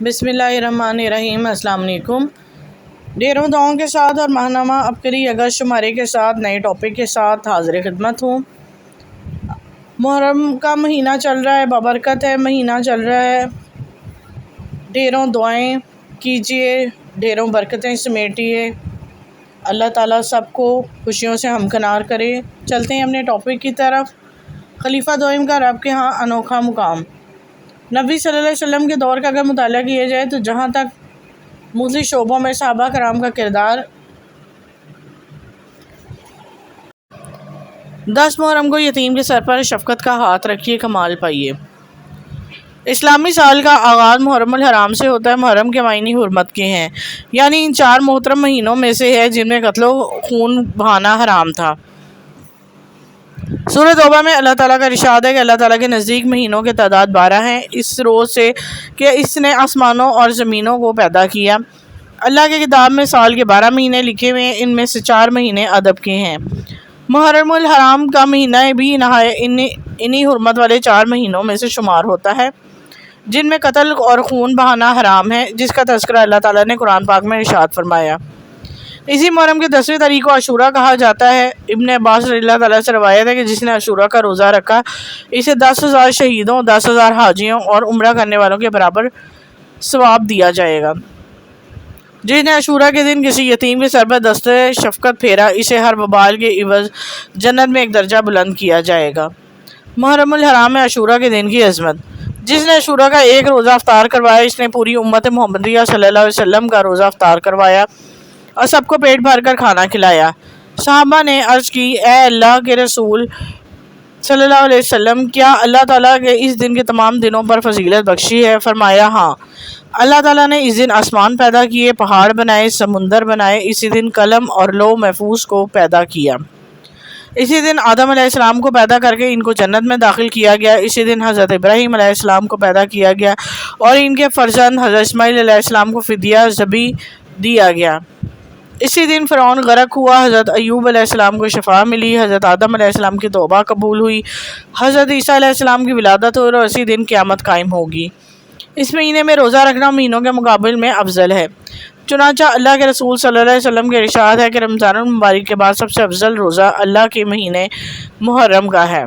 بسم اللہ الرحمن الرحیم۔ السلام علیکم۔ ڈھیروں دعاؤں کے ساتھ اور ماہنامہ ابکری اگست شمارے کے ساتھ نئے ٹاپک کے ساتھ حاضر خدمت ہوں۔ محرم کا مہینہ چل رہا ہے، بابرکت ہے مہینہ چل رہا ہے۔ ڈھیروں دعائیں کیجیے، ڈھیروں برکتیں سمیٹیے۔ اللہ تعالیٰ سب کو خوشیوں سے ہمکنار کرے۔ چلتے ہیں اپنے ٹاپک کی طرف۔ خلیفہ دوئم کا رب کے ہاں انوکھا مقام۔ نبی صلی اللہ علیہ وسلم کے دور کا اگر مطالعہ کیا جائے تو جہاں تک مختلف شعبوں میں صحابہ کرام کا کردار 10 محرم کو یتیم کے سر پر شفقت کا ہاتھ رکھیے کمال پائیے۔ اسلامی سال کا آغاز محرم الحرام سے ہوتا ہے۔ محرم کے معنی حرمت کے ہیں، یعنی ان 4 محترم مہینوں میں سے ہے جن میں قتل و خون بہانا حرام تھا۔ سورہ توبہ میں اللہ تعالیٰ کا ارشاد ہے کہ اللہ تعالیٰ کے نزدیک مہینوں کے تعداد 12 ہیں، اس روز سے کہ اس نے آسمانوں اور زمینوں کو پیدا کیا۔ اللہ کی کتاب میں سال کے 12 مہینے لکھے ہوئے ہیں، ان میں سے 4 مہینے ادب کے ہیں۔ محرم الحرام کا مہینہ بھی انہی حرمت والے 4 مہینوں میں سے شمار ہوتا ہے جن میں قتل اور خون بہانا حرام ہے، جس کا تذکرہ اللہ تعالیٰ نے قرآن پاک میں ارشاد فرمایا۔ اسی محرم کے 10ویں تاریخ کو عاشورہ کہا جاتا ہے۔ ابن عباس رضی اللہ تعالیٰ سے روایت ہے کہ جس نے عاشورہ کا روزہ رکھا اسے 10,000 شہیدوں، 10,000 حاجیوں اور عمرہ کرنے والوں کے برابر ثواب دیا جائے گا۔ جس نے عاشورہ کے دن کسی یتیم کے سر پر دست شفقت پھیرا اسے ہر وبال کے عوض جنت میں ایک درجہ بلند کیا جائے گا۔ محرم الحرام میں عاشورہ کے دن کی عظمت۔ جس نے عاشورہ کا ایک روزہ افطار کروایا اس نے پوری امت محمدیہ صلی اللہ علیہ وسلم کا روزہ افطار کروایا اور سب کو پیٹ بھر کر کھانا کھلایا۔ صحابہ نے عرض کی، اے اللہ کے رسول صلی اللہ علیہ وسلم، کیا اللہ تعالیٰ کے اس دن کے تمام دنوں پر فضیلت بخشی ہے؟ فرمایا، ہاں۔ اللہ تعالیٰ نے اس دن آسمان پیدا کیے، پہاڑ بنائے، سمندر بنائے، اسی دن قلم اور لوح محفوظ کو پیدا کیا۔ اسی دن آدم علیہ السلام کو پیدا کر کے ان کو جنت میں داخل کیا گیا۔ اسی دن حضرت ابراہیم علیہ السلام کو پیدا کیا گیا اور ان کے فرزند حضرت اسماعیل علیہ السلام کو فدیہ ذبح دیا گیا۔ اسی دن فرعون غرق ہوا، حضرت ایوب علیہ السلام کو شفا ملی، حضرت آدم علیہ السلام کی توبہ قبول ہوئی، حضرت عیسیٰ علیہ السلام کی ولادت ہوئی اور اسی دن قیامت قائم ہوگی۔ اس مہینے میں روزہ رکھنا مہینوں کے مقابل میں افضل ہے، چنانچہ اللہ کے رسول صلی اللہ علیہ وسلم کے ارشاد ہے کہ رمضان المبارک کے بعد سب سے افضل روزہ اللہ کے مہینے محرم کا ہے،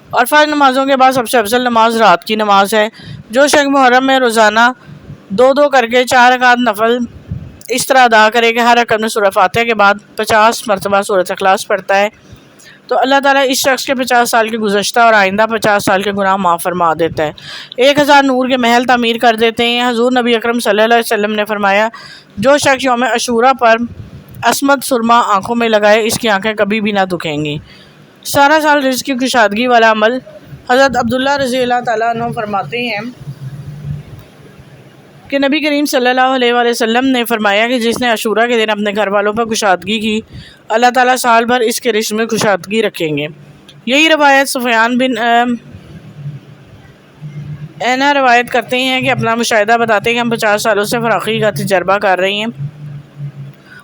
اور فرض نمازوں کے بعد سب سے افضل نماز رات کی نماز ہے۔ جو شخص محرم میں روزانہ 2 کر کے 4 رکعت نفل اس طرح ادا کرے کہ ہر رکعت میں سورہ فاتحہ کے بعد 50 مرتبہ سورۃ اخلاص پڑھتا ہے تو اللہ تعالیٰ اس شخص کے 50 سال کے گزشتہ اور آئندہ 50 سال کے گناہ معاف فرما دیتا ہے، 1000 نور کے محل تعمیر کر دیتے ہیں۔ حضور نبی اکرم صلی اللہ علیہ وسلم نے فرمایا، جو شخص یوم عاشورہ پر عصمت سرما آنکھوں میں لگائے اس کی آنکھیں کبھی بھی نہ دکھیں گی۔ سارا سال رزق کی کشادگی والا عمل۔ حضرت عبداللہ رضی اللہ تعالیٰ عنہ فرماتے ہیں کہ نبی کریم صلی اللہ علیہ وآلہ وسلم نے فرمایا کہ جس نے عاشورہ کے دن اپنے گھر والوں پر کشادگی کی اللہ تعالیٰ سال بھر اس کے رزق میں کشادگی رکھیں گے۔ یہی روایت سفیان بن عیینہ روایت کرتے ہیں کہ اپنا مشاہدہ بتاتے ہیں کہ ہم 50 سالوں سے فراخی کا تجربہ کر رہے ہیں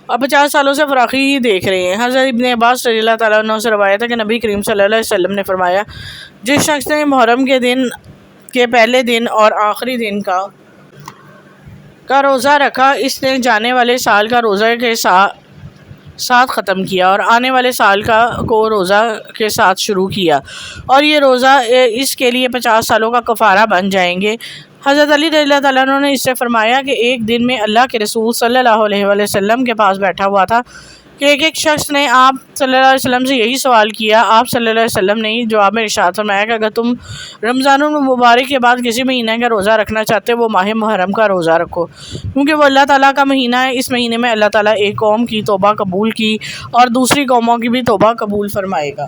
اور 50 سالوں سے فراخی ہی دیکھ رہے ہیں۔ حضرت ابن عباس رضی اللہ تعالیٰ عنہ سے روایت ہے کہ نبی کریم صلی اللہ علیہ وسلم نے فرمایا، جس شخص نے محرم کے دن کے پہلے دن اور آخری دن کا روزہ رکھا اس نے جانے والے سال کا روزہ کے ساتھ ختم کیا اور آنے والے سال کو روزہ کے ساتھ شروع کیا، اور یہ روزہ اس کے لیے 50 سالوں کا کفارہ بن جائیں گے۔ حضرت علی رضی اللہ تعالیٰ عنہ نے اس سے فرمایا کہ ایک دن میں اللہ کے رسول صلی اللہ علیہ وآلہ وسلم کے پاس بیٹھا ہوا تھا کہ ایک شخص نے آپ صلی اللہ علیہ وسلم سے یہی سوال کیا۔ آپ صلی اللہ علیہ وسلم نے جواب میں ارشاد فرمایا کہ اگر تم رمضان المبارک کے بعد کسی مہینے کا روزہ رکھنا چاہتے وہ ماہ محرم کا روزہ رکھو، کیونکہ وہ اللہ تعالیٰ کا مہینہ ہے۔ اس مہینے میں اللہ تعالیٰ ایک قوم کی توبہ قبول کی اور دوسری قوموں کی بھی توبہ قبول فرمائے گا۔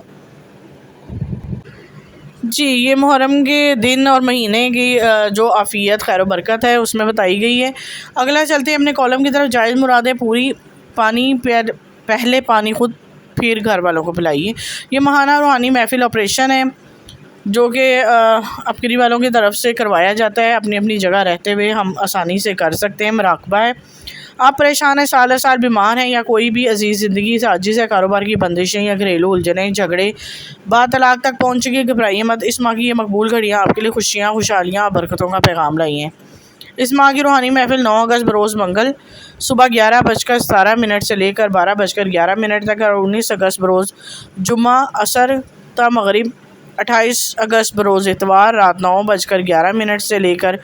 جی، یہ محرم کے دن اور مہینے کی جو عافیت خیر و برکت ہے اس میں بتائی گئی ہے۔ اگلا چلتے ہیں اپنے کالم کی طرف۔ جائز مرادیں پوری پانی پہلے پانی خود پھر گھر والوں کو پلائیے۔ یہ ماہانہ روحانی محفل آپریشن ہے جو کہ ابکری والوں کی طرف سے کروایا جاتا ہے، اپنی اپنی جگہ رہتے ہوئے ہم آسانی سے کر سکتے ہیں۔ مراقبہ ہے، آپ پریشان ہیں، سال سال بیمار ہیں یا کوئی بھی عزیز زندگی سے عاجز ہے، کاروبار کی بندشیں یا گھریلو الجھنیں، جھگڑے، بات طلاق تک پہنچ گئی، گھبرائیے مت۔ اس ماہ کی یہ مقبول گھڑیاں آپ کے لیے خوشیاں، خوشحالیاں اور برکتوں کا پیغام لائی ہیں۔ اس ماہ کی روحانی محفل 9 اگست بروز منگل صبح 11:17 سے لے کر 12:11 تک، اور 19 اگست بروز جمعہ عصر تا مغرب، 28 اگست بروز اتوار رات 9:11 سے لے کر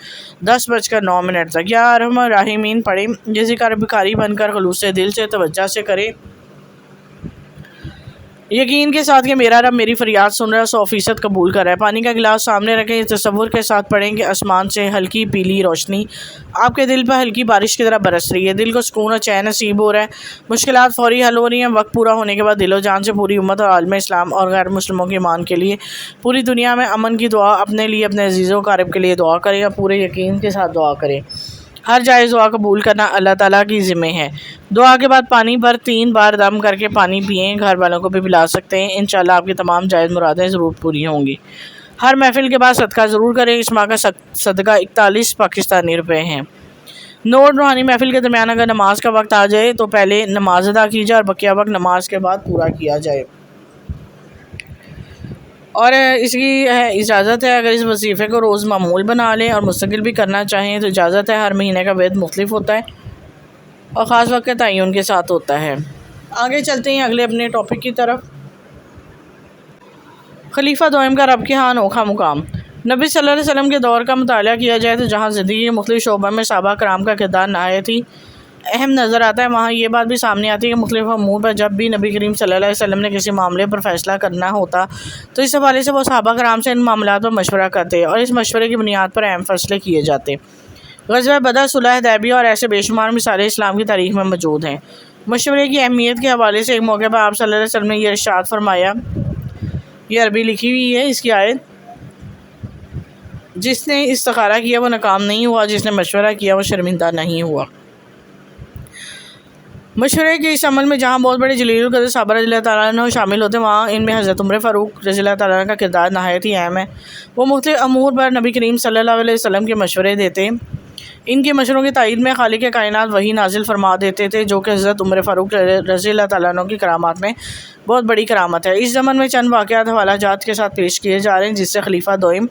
10:09 تک۔ یا ارحم الراحمین پڑھیں، یہ ذکر بھکاری بن کر خلوص دل سے توجہ سے کریں، یقین کے ساتھ کہ میرا رب میری فریاد سن رہا ہے، 100% قبول کر رہا ہے۔ پانی کا گلاس سامنے رکھیں، اس تصور کے ساتھ پڑھیں کہ آسمان سے ہلکی پیلی روشنی آپ کے دل پر ہلکی بارش کی طرح برس رہی ہے، دل کو سکون اور چین نصیب ہو رہا ہے، مشکلات فوری حل ہو رہی ہیں۔ وقت پورا ہونے کے بعد دل و جان سے پوری امت اور عالم اسلام اور غیر مسلموں کے ایمان کے لیے پوری دنیا میں امن کی دعا، اپنے لیے، اپنے عزیزوں قارب کے لیے دعا کریں اور پورے یقین کے ساتھ دعا کریں۔ ہر جائز دعا قبول کرنا اللہ تعالیٰ کی ذمہ ہے۔ دعا کے بعد پانی پر 3 بار دم کر کے پانی پئیں، گھر والوں کو بھی پلا سکتے ہیں، انشاءاللہ آپ کی تمام جائز مرادیں ضرور پوری ہوں گی۔ ہر محفل کے بعد صدقہ ضرور کریں، اس ماہ کا صدقہ 41 پاکستانی روپے ہیں۔ نوٹ: روحانی محفل کے درمیان اگر نماز کا وقت آ جائے تو پہلے نماز ادا کی جائے اور بقیہ وقت نماز کے بعد پورا کیا جائے۔ اور اس کی اجازت ہے، اگر اس وظیفے کو روز معمول بنا لیں اور مستقل بھی کرنا چاہیں تو اجازت ہے۔ ہر مہینے کا وقت مختلف ہوتا ہے اور خاص وقت کے تعین کے ساتھ ہوتا ہے۔ آگے چلتے ہیں اگلے اپنے ٹاپک کی طرف۔ خلیفہ دوئم کا رب کے ہاں انوکھا مقام۔ نبی صلی اللہ علیہ وسلم کے دور کا مطالعہ کیا جائے تو جہاں زندگی کے مختلف شعبوں میں صحابہ کرام کا کردار نہایت ہی اہم نظر آتا ہے، وہاں یہ بات بھی سامنے آتی ہے کہ مختلف امور پر جب بھی نبی کریم صلی اللہ علیہ وسلم نے کسی معاملے پر فیصلہ کرنا ہوتا تو اس حوالے سے وہ صحابہ کرام سے ان معاملات پر مشورہ کرتے اور اس مشورے کی بنیاد پر اہم فیصلے کیے جاتے۔ غزوہ بدر، صلح حدیبیہ اور ایسے بے شمار مثالیں اسلام کی تاریخ میں موجود ہیں۔ مشورے کی اہمیت کے حوالے سے ایک موقع پر آپ صلی اللہ علیہ وسلم نے یہ ارشاد فرمایا، یہ عربی لکھی ہوئی ہے اس کی آیت، جس نے استخارہ کیا وہ ناکام نہیں ہوا، جس نے مشورہ کیا وہ شرمندہ نہیں ہوا۔ مشورے کے اس عمل میں جہاں بہت بڑے جلیل القدر صحابہ رضی اللہ تعالیٰ عنہ شامل ہوتے ہیں، وہاں ان میں حضرت عمر فاروق رضی اللہ تعالیٰ عنہ کا کردار نہایت ہی اہم ہے۔ وہ مختلف امور پر نبی کریم صلی اللہ علیہ وسلم کے مشورے دیتے، ان کے مشوروں کی تائید میں خالق کائنات وحی نازل فرما دیتے تھے، جو کہ حضرت عمر فاروق رضی اللہ تعالیٰ عنہ کی کرامات میں بہت بڑی کرامت ہے۔ اس زمن میں چند واقعات حوالہ جات کے ساتھ پیش کیے جا رہے ہیں، جس سے خلیفہ دوئم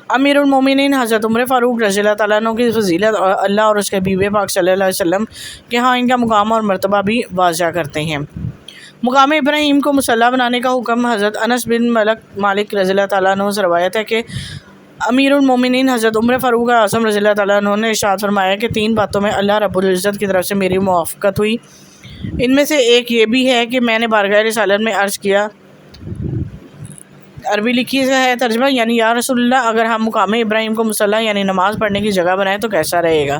امیر المومنین حضرت عمر فاروق رضی اللہ تعالیٰ عنہ کی فضیلت اور اللہ اور اس کے حبیب پاک صلی اللہ علیہ وسلم کے ہاں ان کا مقام اور مرتبہ بھی واضح کرتے ہیں۔ مقام ابراہیم کو مصلی بنانے کا حکم۔ حضرت انس بن مالک رضی اللہ تعالیٰ عنہ سے روایت ہے کہ امیر المومنین حضرت عمر فاروق اعظم رضی اللہ تعالیٰ عنہ نے ارشاد فرمایا کہ 3 باتوں میں اللہ رب العزت کی طرف سے میری موافقت ہوئی، ان میں سے ایک یہ بھی ہے کہ میں نے بارگاہ رسالت میں عرض کیا، عربی لکھی ہے ترجمہ، یعنی یا رسول اللہ، اگر ہم مقام ابراہیم کو مصلی یعنی نماز پڑھنے کی جگہ بنائیں تو کیسا رہے گا؟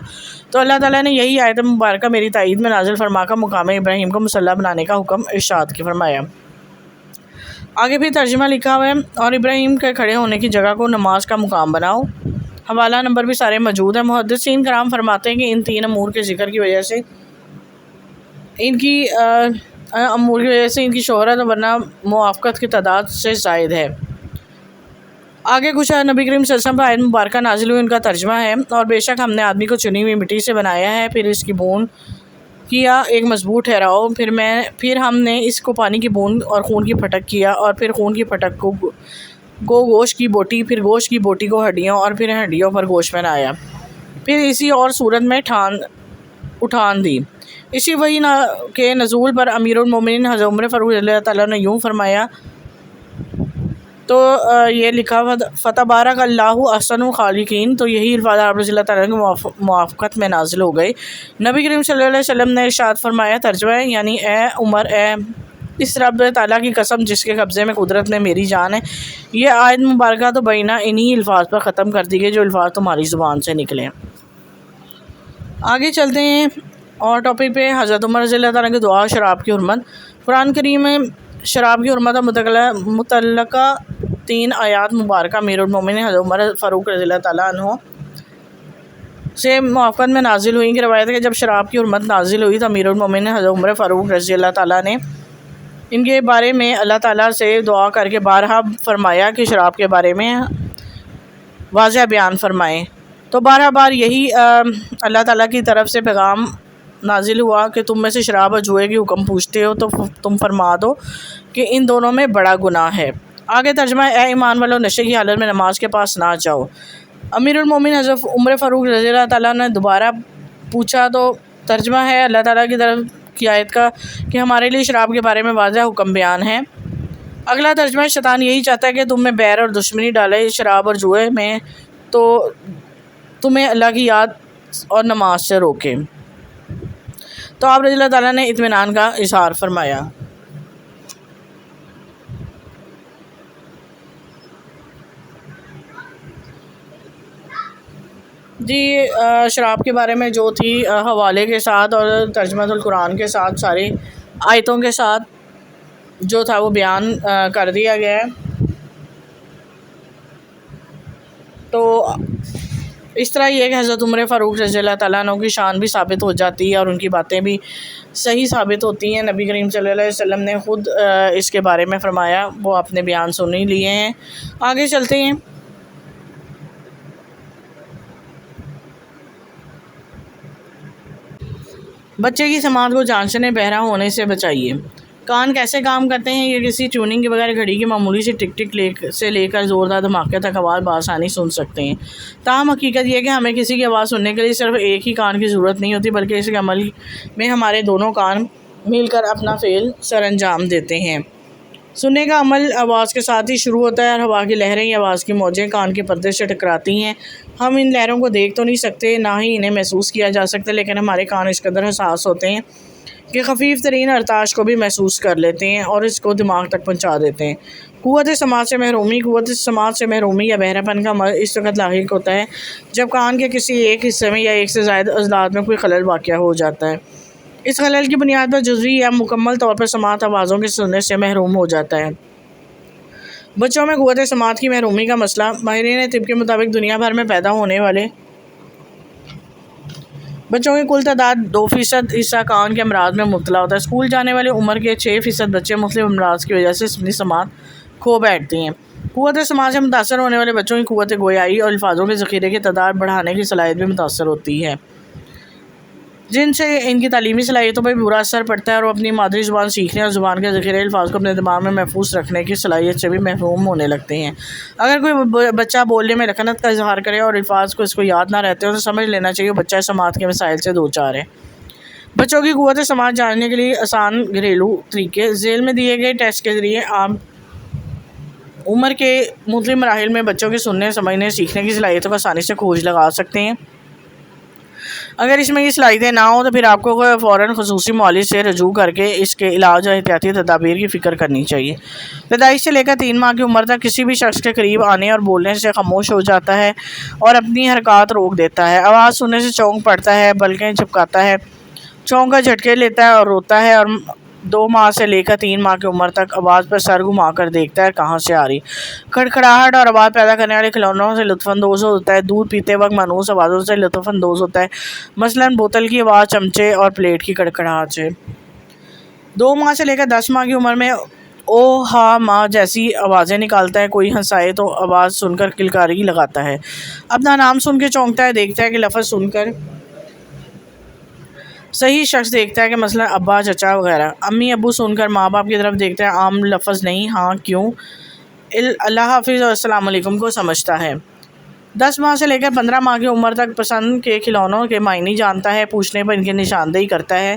تو اللہ تعالیٰ نے یہی آیت مبارکہ میری تائید میں نازل فرما کر مقام ابراہیم کو مصلی بنانے کا حکم ارشاد کی فرمایا۔ آگے پھر ترجمہ لکھا ہوا ہے، اور ابراہیم کے کھڑے ہونے کی جگہ کو نماز کا مقام بناؤ۔ حوالہ نمبر بھی سارے موجود ہیں۔ محدثین کرام فرماتے ہیں کہ ان 3 امور کے ذکر کی وجہ سے ان کی شہرت ورنہ موافقت کی تعداد سے زائد ہے۔ آگے کچھ نبی کریم صلی اللہ علیہ وسلم پر آیت مبارکہ نازل ہوئی، ان کا ترجمہ ہے، اور بے شک ہم نے آدمی کو چنی ہوئی مٹی سے بنایا ہے، پھر اس کی بوند کیا ایک مضبوط ٹھہراؤ، پھر ہم نے اس کو پانی کی بوند اور خون کی پھٹک کیا، اور پھر خون کی پھٹک کو گوشت کی بوٹی، پھر گوشت کی بوٹی کو ہڈیوں، اور پھر ہڈیوں پر گوشت بنایا، پھر اسی اور صورت میں اٹھان دی۔ اسی وحی کے نزول پر امیر المومنین حضرت عمر فاروق رضی اللہ تعالیٰ نے یوں فرمایا، تو یہ لکھا فتبارک اللہ احسن الخالقین، تو یہی الفاظ آپ رضی اللہ تعالیٰ کی موافقت میں نازل ہو گئے۔ نبی کریم صلی اللہ علیہ وسلم نے ارشاد فرمایا، ترجمہ ہے، یعنی اے عمر، اے اس رب تعالیٰ کی قسم جس کے قبضے میں قدرت میں میری جان ہے، یہ آیت مبارکہ تو بینہ انہی الفاظ پر ختم کر دی گئی جو الفاظ تمہاری زبان سے نکلے۔ آگے چلتے ہیں اور ٹاپک پہ، حضرت عمر رضی اللہ تعالیٰ کی دعا شراب کی حرمت۔ قرآن کریم میں شراب کی حرمت اور متعلقہ 3 آیات مبارکہ امیر المومنین حضرت عمر فاروق رضی اللہ تعالیٰ عنہ سے موافقت میں نازل ہوئی، کہ روایت ہے کہ جب شراب کی حرمت نازل ہوئی تو امیر المومنین حضرت عمر فاروق رضی اللہ تعالیٰ نے ان کے بارے میں اللہ تعالیٰ سے دعا کر کے بارہا فرمایا کہ شراب کے بارے میں واضح بیان فرمائیں، تو بارہ بار یہی اللہ تعالیٰ کی طرف سے پیغام نازل ہوا کہ تم میں سے شراب اور جوئے کی حکم پوچھتے ہو تو تم فرما دو کہ ان دونوں میں بڑا گناہ ہے۔ آگے ترجمہ، اے ایمان والو، نشے کی حالت میں نماز کے پاس نہ جاؤ۔ امیر المومن حضرت عمر فاروق رضی اللہ تعالیٰ نے دوبارہ پوچھا تو ترجمہ ہے اللہ تعالیٰ کی طرف کی آیت کا کہ ہمارے لیے شراب کے بارے میں واضح حکم بیان ہے۔ اگلا ترجمہ شیطان یہی چاہتا ہے کہ تم میں بیر اور دشمنی ڈالے شراب اور جوئے میں، تو تمہیں اللہ کی یاد اور نماز سے روکے۔ تو آپ رضی اللہ تعالیٰ نے اطمینان کا اظہار فرمایا۔ جی شراب کے بارے میں جو تھی حوالے کے ساتھ اور ترجمہ القرآن کے ساتھ ساری آیتوں کے ساتھ جو تھا وہ بیان کر دیا گیا ہے۔ تو اس طرح یہ کہ حضرت عمر فاروق رضی اللہ تعالیٰ عنہ کی شان بھی ثابت ہو جاتی ہے اور ان کی باتیں بھی صحیح ثابت ہوتی ہیں۔ نبی کریم صلی اللہ علیہ وسلم نے خود اس کے بارے میں فرمایا، وہ اپنے بیان سن ہی لیے ہیں۔ آگے چلتے ہیں۔ بچے کی سماعت کو جانچنے، بہرا ہونے سے بچائیے۔ کان کیسے کام کرتے ہیں؟ یہ کسی ٹیوننگ کے بغیر گھڑی کی معمولی سی ٹک ٹک سے لے کر زوردار دھماکے تک آواز بآسانی سن سکتے ہیں۔ تاہم حقیقت یہ ہے کہ ہمیں کسی کی آواز سننے کے لیے صرف ایک ہی کان کی ضرورت نہیں ہوتی، بلکہ اس کے عمل میں ہمارے دونوں کان مل کر اپنا فعل سر انجام دیتے ہیں۔ سننے کا عمل آواز کے ساتھ ہی شروع ہوتا ہے اور ہوا کی لہریں یا آواز کی موجیں کان کے پردے سے ٹکراتی ہیں۔ ہم ان لہروں کو دیکھ تو نہیں سکتے، نہ ہی انہیں محسوس کیا جا سکتا، لیکن ہمارے کان اس قدر حساس ہوتے ہیں کہ خفیف ترین ارتعاش کو بھی محسوس کر لیتے ہیں اور اس کو دماغ تک پہنچا دیتے ہیں۔ قوت سماعت سے محرومی یا بہرا پن کا عمل اس وقت لاحق ہوتا ہے جب کان کے کسی ایک حصے میں یا ایک سے زائد عضلات میں کوئی خلل واقع ہو جاتا ہے۔ اس خلل کی بنیاد پر جزوی یا مکمل طور پر سماعت آوازوں کے سننے سے محروم ہو جاتا ہے۔ بچوں میں قوت سماعت کی محرومی کا مسئلہ ماہرین طب کے مطابق دنیا بھر میں پیدا ہونے والے بچوں کی کل تعداد 2% حصہ کان کے امراض میں مبتلا ہوتا ہے۔ اسکول جانے والے عمر کے 6% بچے مختلف امراض کی وجہ سے اپنی سماعت کھو بیٹھتے ہیں۔ قوت سماعت سے متاثر ہونے والے بچوں کی قوت گویائی اور الفاظوں کے ذخیرے کی تعداد بڑھانے کی صلاحیت بھی متاثر ہوتی ہے، جن سے ان کی تعلیمی صلاحیتوں پر برا اثر پڑتا ہے اور وہ اپنی مادری زبان سیکھنے اور زبان کے ذخیرے الفاظ کو اپنے دماغ میں محفوظ رکھنے کی صلاحیت سے بھی محروم ہونے لگتے ہیں۔ اگر کوئی بچہ بولنے میں لکنت کا اظہار کرے اور الفاظ کو اس کو یاد نہ رہتے ہو تو سمجھ لینا چاہیے بچہ سماعت کے مسائل سے دوچار ہے۔ بچوں کی قوت سماعت جاننے کے لیے آسان گھریلو طریقے ذیل میں دیے گئے ٹیسٹ کے ذریعے آپ عمر کے مختلف مراحل میں بچوں کے سننے، سمجھنے، سیکھنے کی صلاحیتوں کو آسانی سے کھوج لگا سکتے ہیں۔ اگر اس میں یہ صلاحیتیں نہ ہوں تو پھر آپ کو فوراً خصوصی معالج سے رجوع کر کے اس کے علاج اور احتیاطی تدابیر کی فکر کرنی چاہیے۔ پیدائش سے لے کر 3 ماہ کی عمر تک کسی بھی شخص کے قریب آنے اور بولنے سے خاموش ہو جاتا ہے اور اپنی حرکات روک دیتا ہے۔ آواز سننے سے چونک پڑتا ہے، بلکہ جھپکاتا ہے، چونک کا جھٹکے لیتا ہے اور روتا ہے، اور 2 ماہ سے لے کر 3 ماہ کی عمر تک آواز پر سر گھما کر دیکھتا ہے کہاں سے آ رہی۔ کھڑکھڑاہٹ اور آواز پیدا کرنے والے کھلونوں سے لطف اندوز ہوتا ہے۔ دودھ پیتے وقت مانوس آوازوں سے لطف اندوز ہوتا ہے، مثلاً بوتل کی آواز، چمچے اور پلیٹ کی کڑکڑاہٹ سے۔ 2 ماہ سے لے کر 10 ماہ کی عمر میں او ہا ماں جیسی آوازیں نکالتا ہے۔ کوئی ہنسائے تو آواز سن کر کلکاری لگاتا ہے، اپنا نام سن کے چونکتا ہے، دیکھتا ہے کہ لفظ سن کر صحیح شخص دیکھتا ہے کہ مثلا ابا، چچا وغیرہ۔ امی ابو سن کر ماں باپ کی طرف دیکھتا ہے، عام لفظ نہیں، ہاں، کیوں، اللہ حافظ اور السلام علیکم کو سمجھتا ہے۔ 10 ماہ سے لے کر 15 ماہ کی عمر تک پسند کے کھلونوں کے معنی جانتا ہے، پوچھنے پر ان کی نشاندہی کرتا ہے،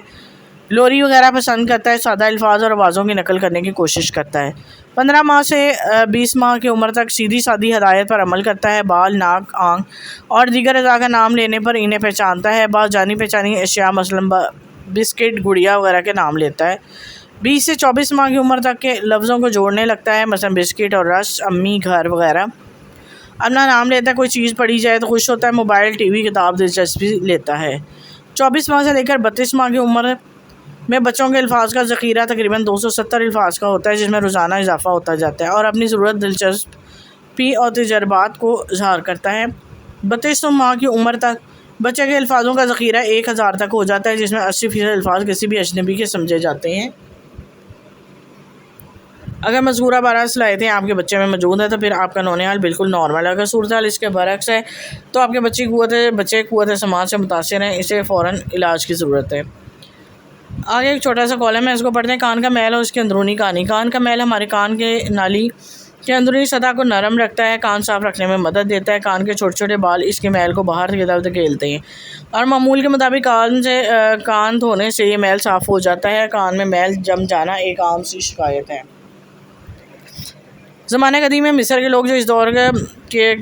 لوری وغیرہ پسند کرتا ہے، سادہ الفاظ اور آوازوں کی نقل کرنے کی کوشش کرتا ہے۔ 15 ماہ سے 20 ماہ کی عمر تک سیدھی سادی ہدایت پر عمل کرتا ہے، بال، ناک، آنکھ اور دیگر اعضاء کا نام لینے پر انہیں پہچانتا ہے، بعض جانی پہچانی اشیاء مثلاً بسکٹ، گڑیا وغیرہ کے نام لیتا ہے۔ 20 سے 24 ماہ کی عمر تک کے لفظوں کو جوڑنے لگتا ہے، مثلاً بسکٹ اور رس، امی، گھر وغیرہ۔ اپنا نام لیتا ہے، کوئی چیز پڑھی جائے تو خوش ہوتا ہے، موبائل، ٹی وی، کتاب دلچسپی لیتا ہے۔ 24 ماہ سے لے کر 32 ماہ کی عمر میں بچوں کے الفاظ کا ذخیرہ تقریباً 270 الفاظ کا ہوتا ہے، جس میں روزانہ اضافہ ہوتا جاتا ہے اور اپنی ضرورت، دلچسپی اور تجربات کو اظہار کرتا ہے۔ 32 ماہ کی عمر تک بچے کے الفاظوں کا ذخیرہ 1000 تک ہو جاتا ہے، جس میں 80% الفاظ کسی بھی اجنبی کے سمجھے جاتے ہیں۔ اگر مذکورہ 12 صلاحیتیں آپ کے بچے میں موجود ہیں تو پھر آپ کا نونہال بالکل نارمل ہے۔ اگر صورتحال اس کے برعکس ہے تو آپ کے بچے قوت سماعت سے متاثر ہیں، اسے فوراً علاج کی ضرورت ہے۔ آگے ایک چھوٹا سا کالم ہے، اس کو پڑھتے ہیں۔ کان کا میل اور اس کی اندرونی کہانی۔ کان کا میل ہمارے کان کے نالی کہ اندرونی سطح کو نرم رکھتا ہے، کان صاف رکھنے میں مدد دیتا ہے، کان کے چھوٹے چھوٹے بال اس کے میل کو باہر کی طرف دھکیلتے ہیں اور معمول کے مطابق کان دھونے سے یہ میل صاف ہو جاتا ہے۔ کان میں میل جم جانا ایک عام سی شکایت ہے۔ زمانہ قدیم میں مصر کے لوگ جو اس دور کے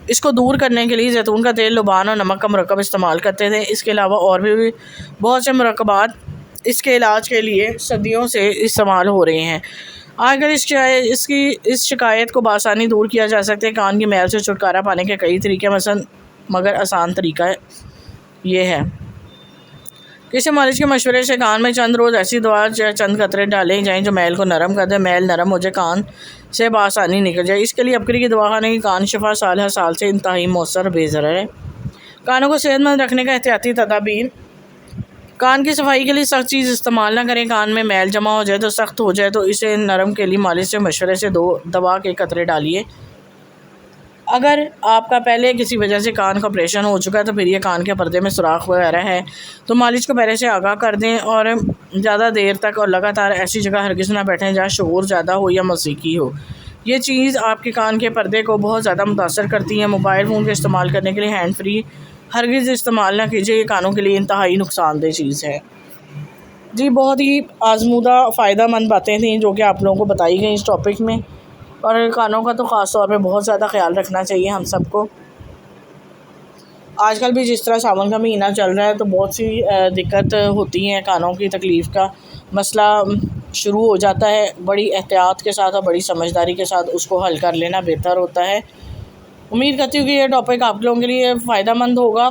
اس کو دور کرنے کے لیے زیتون کا تیل، لبان اور نمک کا مرکب استعمال کرتے تھے۔ اس کے علاوہ اور بھی بہت سے مرکبات اس کے علاج کے لیے صدیوں سے استعمال ہو رہے ہیں۔ آج کل اس شکایت کو بآسانی دور کیا جا سکتا ہے۔ کان کی میل سے چھٹکارا پانے کے کئی طریقے مگر آسان طریقہ یہ ہے کسی مالج کے مشورے سے کان میں چند روز ایسی دوا چند قطرے ڈالے جائیں جو میل کو نرم کر دے، میل نرم ہو جائے، کان سے بآسانی نکل جائے۔ اس کے لیے ابکری کی دوا خانے کی کان شفا سال ہر سال سے انتہائی مؤثر بے ضرر ہے۔ کانوں کو صحت مند رکھنے کا احتیاطی تدابیر: کان کی صفائی کے لیے سخت چیز استعمال نہ کریں۔ کان میں میل جمع ہو جائے تو سخت ہو جائے تو اسے نرم کے لیے مالج سے مشورے سے دوا کے قطرے ڈالیے۔ اگر آپ کا پہلے کسی وجہ سے کان کا آپریشن ہو چکا ہے تو پھر یہ کان کے پردے میں سوراخ وغیرہ ہے تو مالج کو پہلے سے آگاہ کر دیں اور زیادہ دیر تک اور لگاتار ایسی جگہ ہرگز نہ بیٹھیں جہاں شور زیادہ ہو یا موسیقی ہو۔ یہ چیز آپ کے کان کے پردے کو بہت زیادہ متاثر کرتی ہے۔ موبائل فون کا استعمال کرنے کے لیے ہینڈ فری ہرگز استعمال نہ کیجیے، یہ کانوں کے لیے انتہائی نقصان دہ چیز ہے۔ جی بہت ہی آزمودہ فائدہ مند باتیں تھیں جو کہ آپ لوگوں کو بتائی گئیں اس ٹاپک میں، اور کانوں کا تو خاص طور پہ بہت زیادہ خیال رکھنا چاہیے ہم سب کو۔ آج کل بھی جس طرح ساون کا مہینہ چل رہا ہے تو بہت سی دقت ہوتی ہیں، کانوں کی تکلیف کا مسئلہ شروع ہو جاتا ہے۔ بڑی احتیاط کے ساتھ اور بڑی سمجھداری کے ساتھ اس کو حل کر لینا بہتر ہوتا ہے۔ امید کرتی ہوں کہ یہ ٹاپک آپ لوگوں کے لیے فائدہ مند ہوگا۔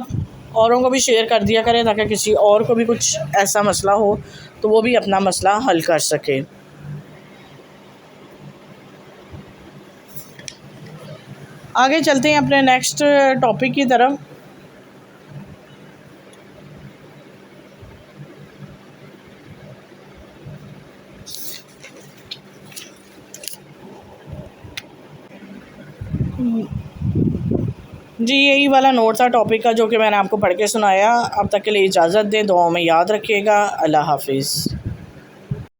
اوروں کو بھی شیئر کر دیا کریں تاکہ کسی اور کو بھی کچھ ایسا مسئلہ ہو تو وہ بھی اپنا مسئلہ حل کر سکے۔ آگے چلتے ہیں اپنے نیکسٹ ٹاپک کی طرف۔ جی یہی والا نوٹ تھا ٹاپک کا جو کہ میں نے آپ کو پڑھ کے سنایا۔ اب تک کے لیے اجازت دیں، دعاؤں میں یاد رکھیے گا۔ اللہ حافظ۔